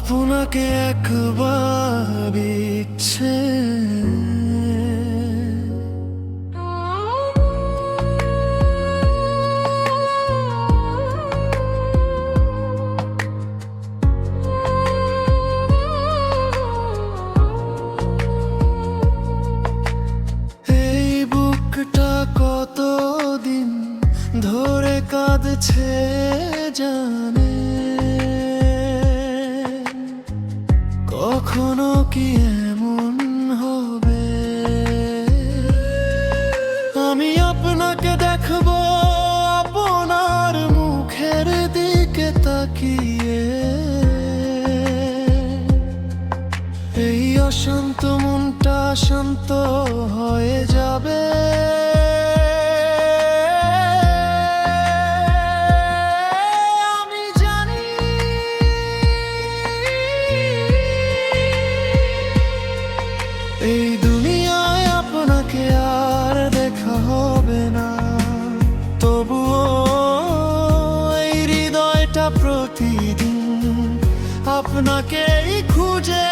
আপনাকে একবার ইচ্ছে এই বুকটা কতদিন ধরে কাঁদছে জানে, কখনো কি এমন হবে আমি আপনাকে দেখবো আপনার মুখের দিকে তাকিয়ে, এই অশান্ত মনটা শান্ত হয়ে যাবে। এই দুনিয়ায় আপনাকে আর দেখা হবে না, তবুও এই হৃদয়টা প্রতিদিন আপনাকেই খুঁজে।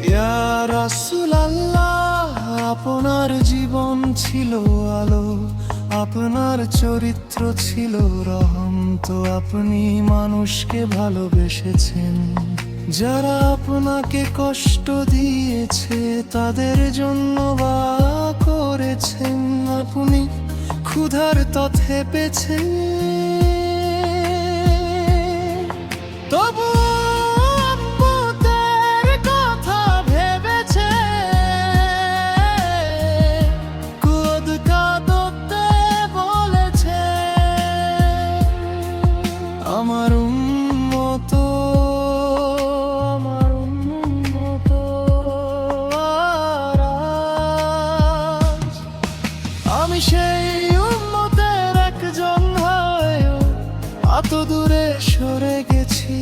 ইয়া রাসূলুল্লাহ, আপনার জীবন ছিল আলো, আপনার চরিত্র ছিল রহম, তো আপনি মানুষকে ভালোবেসেছেন। যারা আপনাকে কষ্ট দিয়েছে তাদের জন্য দোয়া করেছেন, আপনি ক্ষুধার তথে পেয়েছেন। তবু আমার উম্মত আমি সেই উম্মতের একজন হয়েও এত দূরে সরে গেছি,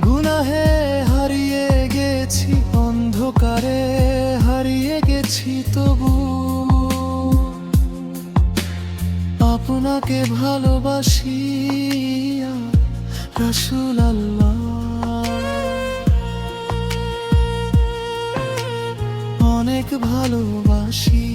গুনাহে হারিয়ে গেছি, অন্ধকারে হারিয়ে গেছি, তবু আপনাকে ভালোবাসি ইয়া রাসূলুল্লাহ, অনেক ভালোবাসি।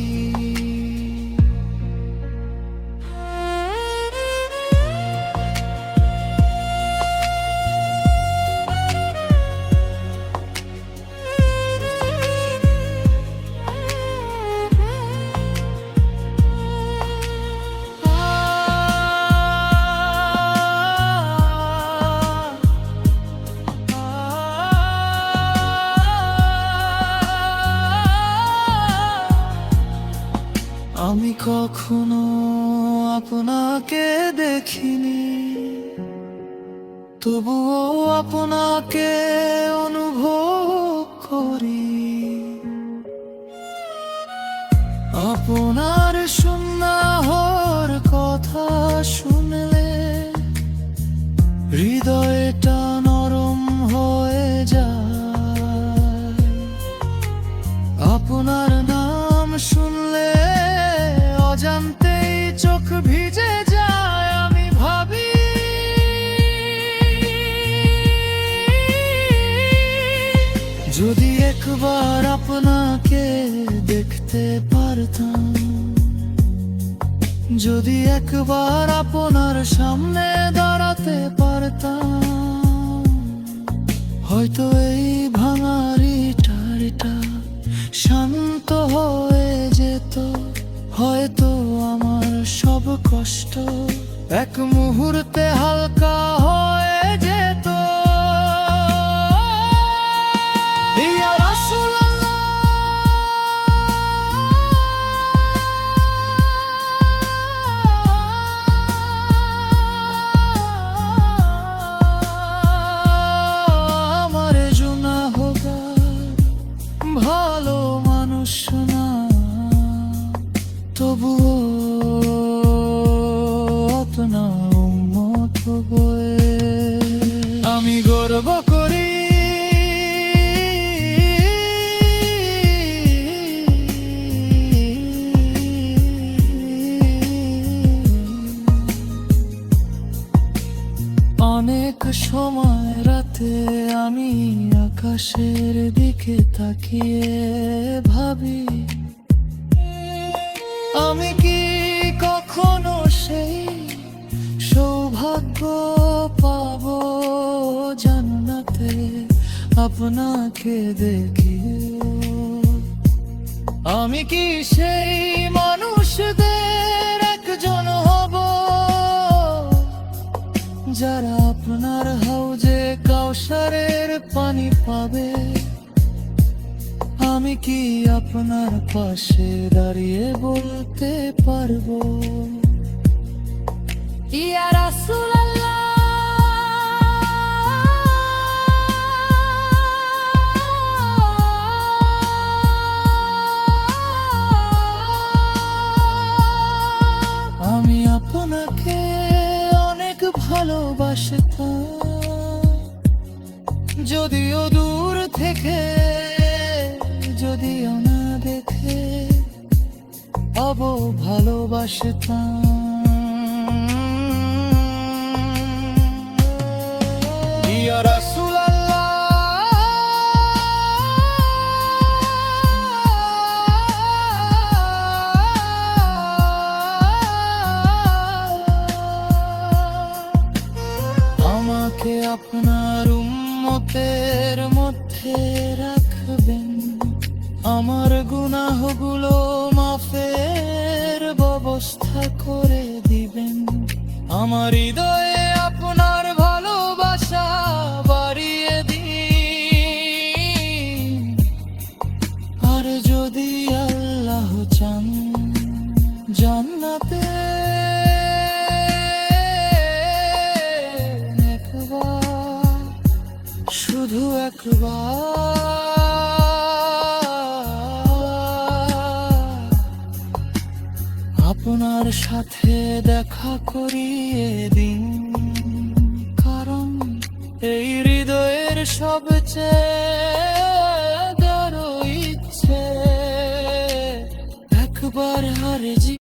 আমি কখনো আপনাকে দেখিনি, তবুও আপনাকে অনুভব করি। আপনার সুন্দর কথা শুনলে হৃদয়টা নরম হয়ে যায়, আপনার নাম শুনলে অজান্তেই চোখ ভিজে যায়। আমি ভাবি যদি একবার আপনাকে দেখতে পারতাম, যদি একবার আপনার সামনে দাঁড়াতে পারতাম, হয়তো এই ভাঙার ইটারিটা শান্ত হয়ে যেত, হয়তো আমার সব কষ্ট এক মুহূর্তে হালকা হয়ে যেত। ইয়া রাসূলুল্লাহ, আমার গুনাহগার ভালো মানুষ না, তবুও সময় রাতে আমি আকাশের দিকে তাকিয়ে ভাবি, আমি কি কখনো সেই সৌভাগ্য পাবো জান্নাতে আপনাকে দেখি। আমি কি সেই মানুষদের একজন হব যারা আপনার হাউজে কাউসারের পানি পাবে? আমি কি আপনার পাশে দাঁড়িয়ে বলতে পারবো, ইয়া রাসূলুল্লাহ, আমি আপনাকে অনেক ভালোবাসতাম, যদিও দূর থেকে, যদিও না দেখে অবো ভালোবাসতাম। ইয়া রাসূলুল্লাহ, আমাকে আপনার উম্মতের মধ্যে রাখবেন, আমার গুনাহগুলো মাফের ব্যবস্থা করে দিবেন, আমার হৃদয়ে আপনার ভালোবাসা বাড়িয়ে দিন। আর যদি আল্লাহ চান জান্নাতে একবার, শুধু একবার আপনার সাথে দেখা করিয়ে দিন, কারণ এই হৃদয়ের সবচেয়ে